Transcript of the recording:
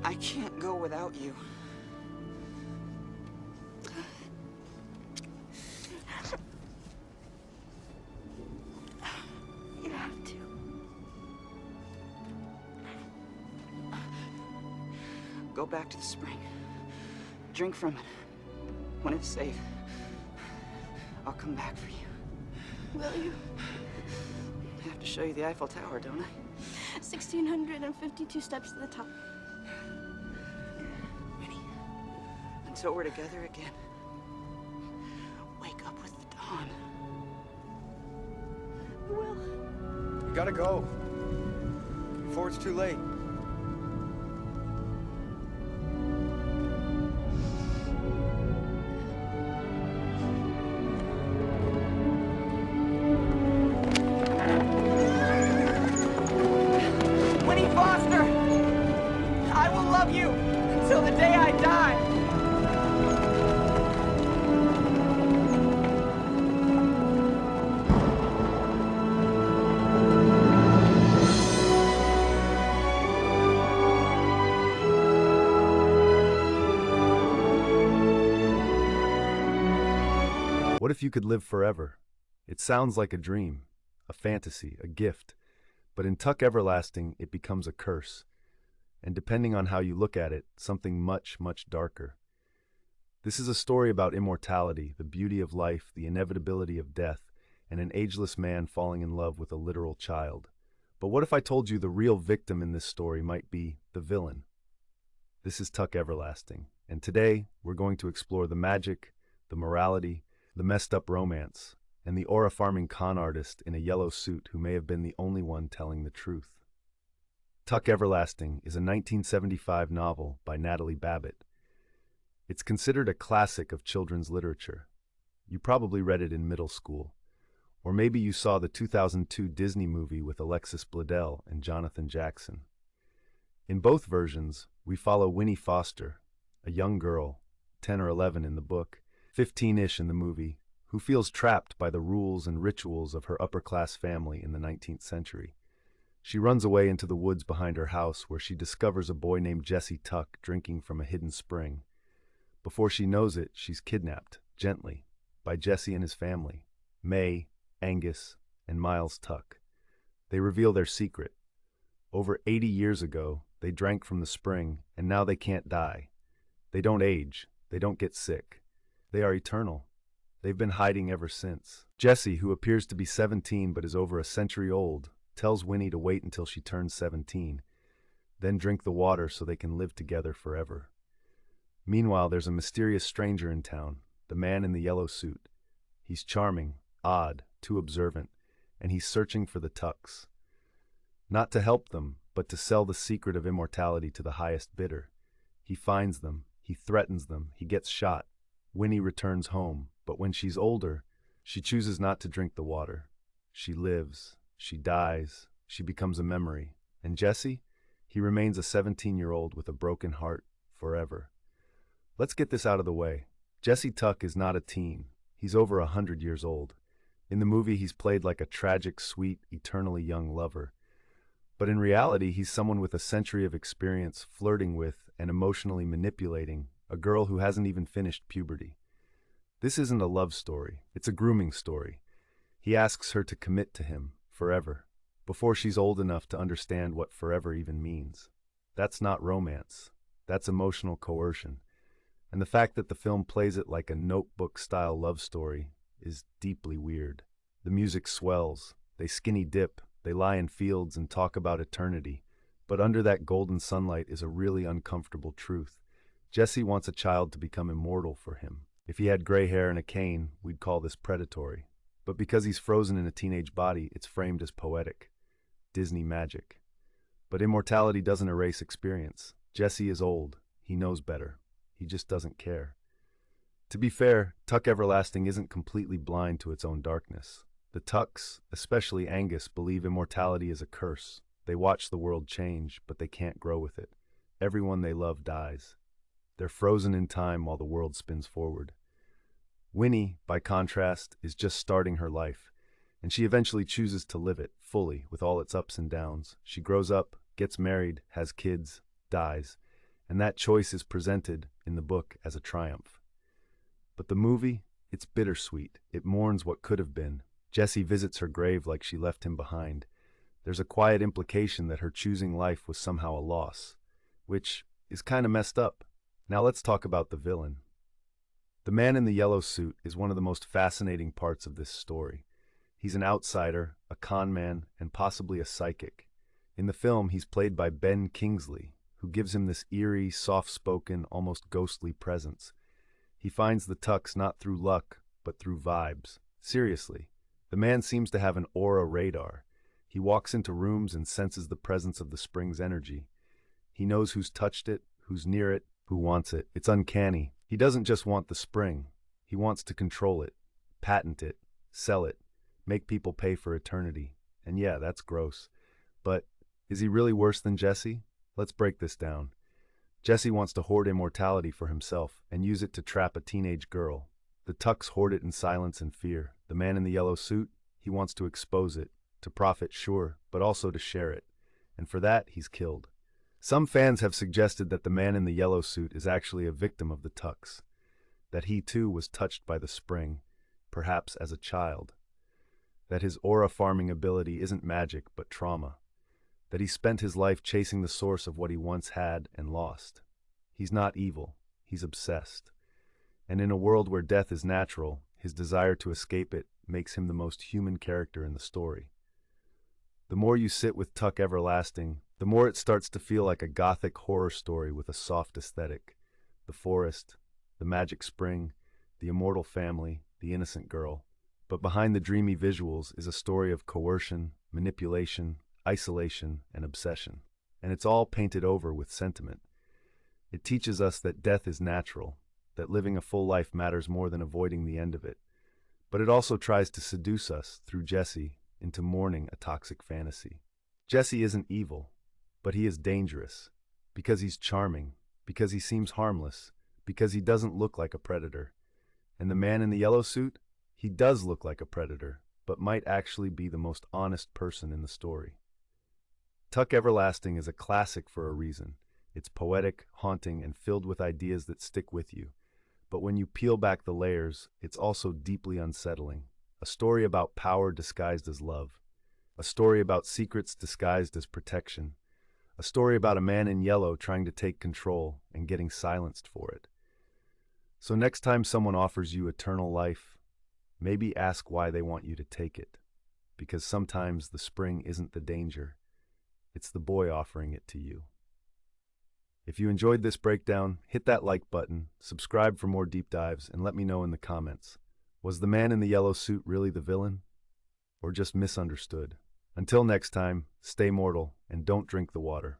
I can't go without you. You have to. Go back to the spring. Drink from it. When it's safe, I'll come back for you. Will you? I have to show you the Eiffel Tower, don't I? 1,652 steps to the top. Winnie, until we're together again, wake up with the dawn. I will. You gotta go. Before it's too late. Winnie Foster! I will love you until the day I die. What if you could live forever? It sounds like a dream, a fantasy, a gift, but in Tuck Everlasting, it becomes a curse. And depending on how you look at it, something much, much darker. This is a story about immortality, the beauty of life, the inevitability of death, and an ageless man falling in love with a literal child. But what if I told you the real victim in this story might be the villain? This is Tuck Everlasting, and today we're going to explore the magic, the morality, the messed up romance, and the aura-farming con artist in a yellow suit who may have been the only one telling the truth. Tuck Everlasting is a 1975 novel by Natalie Babbitt. It's considered a classic of children's literature. You probably read it in middle school, or maybe you saw the 2002 Disney movie with Alexis Bledel and Jonathan Jackson. In both versions, we follow Winnie Foster, a young girl, 10 or 11 in the book, 15-ish in the movie, who feels trapped by the rules and rituals of her upper-class family in the 19th century. She runs away into the woods behind her house where she discovers a boy named Jesse Tuck drinking from a hidden spring. Before she knows it, she's kidnapped, gently, by Jesse and his family, May, Angus, and Miles Tuck. They reveal their secret. Over 80 years ago, they drank from the spring, and now they can't die. They don't age. They don't get sick. They are eternal. They've been hiding ever since. Jesse, who appears to be 17 but is over a century old, tells Winnie to wait until she turns 17, then drink the water so they can live together forever. Meanwhile, there's a mysterious stranger in town, the man in the yellow suit. He's charming, odd, too observant, and he's searching for the Tucks. Not to help them, but to sell the secret of immortality to the highest bidder. He finds them, he threatens them, he gets shot. Winnie returns home, but when she's older, she chooses not to drink the water. She lives, she dies, she becomes a memory. And Jesse? He remains a 17-year-old with a broken heart forever. Let's get this out of the way. Jesse Tuck is not a teen. He's over 100 years old. In the movie, he's played like a tragic, sweet, eternally young lover. But in reality, he's someone with a century of experience flirting with and emotionally manipulating a girl who hasn't even finished puberty. This isn't a love story, it's a grooming story. He asks her to commit to him, forever, before she's old enough to understand what forever even means. That's not romance, that's emotional coercion. And the fact that the film plays it like a Notebook-style love story is deeply weird. The music swells, they skinny dip, they lie in fields and talk about eternity. But under that golden sunlight is a really uncomfortable truth. Jesse wants a child to become immortal for him. If he had gray hair and a cane, we'd call this predatory. But because he's frozen in a teenage body, it's framed as poetic. Disney magic. But immortality doesn't erase experience. Jesse is old. He knows better. He just doesn't care. To be fair, Tuck Everlasting isn't completely blind to its own darkness. The Tucks, especially Angus, believe immortality is a curse. They watch the world change, but they can't grow with it. Everyone they love dies. They're frozen in time while the world spins forward. Winnie, by contrast, is just starting her life, and she eventually chooses to live it fully with all its ups and downs. She grows up, gets married, has kids, dies, and that choice is presented in the book as a triumph. But the movie, it's bittersweet. It mourns what could have been. Jesse visits her grave like she left him behind. There's a quiet implication that her choosing life was somehow a loss, which is kind of messed up. Now let's talk about the villain. The man in the yellow suit is one of the most fascinating parts of this story. He's an outsider, a con man, and possibly a psychic. In the film, he's played by Ben Kingsley, who gives him this eerie, soft-spoken, almost ghostly presence. He finds the Tucks not through luck, but through vibes. Seriously, the man seems to have an aura radar. He walks into rooms and senses the presence of the spring's energy. He knows who's touched it, who's near it, who wants it. It's uncanny. He doesn't just want the spring. He wants to control it, patent it, sell it, make people pay for eternity. And yeah, that's gross. But is he really worse than Jesse? Let's break this down. Jesse wants to hoard immortality for himself and use it to trap a teenage girl. The Tucks hoard it in silence and fear. The man in the yellow suit, he wants to expose it, to profit, sure, but also to share it. And for that, he's killed. Some fans have suggested that the man in the yellow suit is actually a victim of the Tucks, that he too was touched by the spring, perhaps as a child, that his aura farming ability isn't magic but trauma, that he spent his life chasing the source of what he once had and lost. He's not evil, he's obsessed. And in a world where death is natural, his desire to escape it makes him the most human character in the story. The more you sit with Tuck Everlasting, the more it starts to feel like a gothic horror story with a soft aesthetic. The forest, the magic spring, the immortal family, the innocent girl. But behind the dreamy visuals is a story of coercion, manipulation, isolation, and obsession. And it's all painted over with sentiment. It teaches us that death is natural, that living a full life matters more than avoiding the end of it. But it also tries to seduce us, through Jesse, into mourning a toxic fantasy. Jesse isn't evil, but he is dangerous, because he's charming, because he seems harmless, because he doesn't look like a predator. And the man in the yellow suit? He does look like a predator, but might actually be the most honest person in the story. Tuck Everlasting is a classic for a reason. It's poetic, haunting, and filled with ideas that stick with you. But when you peel back the layers, it's also deeply unsettling. A story about power disguised as love. A story about secrets disguised as protection. A story about a man in yellow trying to take control and getting silenced for it. So next time someone offers you eternal life, maybe ask why they want you to take it. Because sometimes the spring isn't the danger. It's the boy offering it to you. If you enjoyed this breakdown, hit that like button, subscribe for more deep dives, and let me know in the comments. Was the man in the yellow suit really the villain? Or just misunderstood? Until next time, stay mortal and don't drink the water.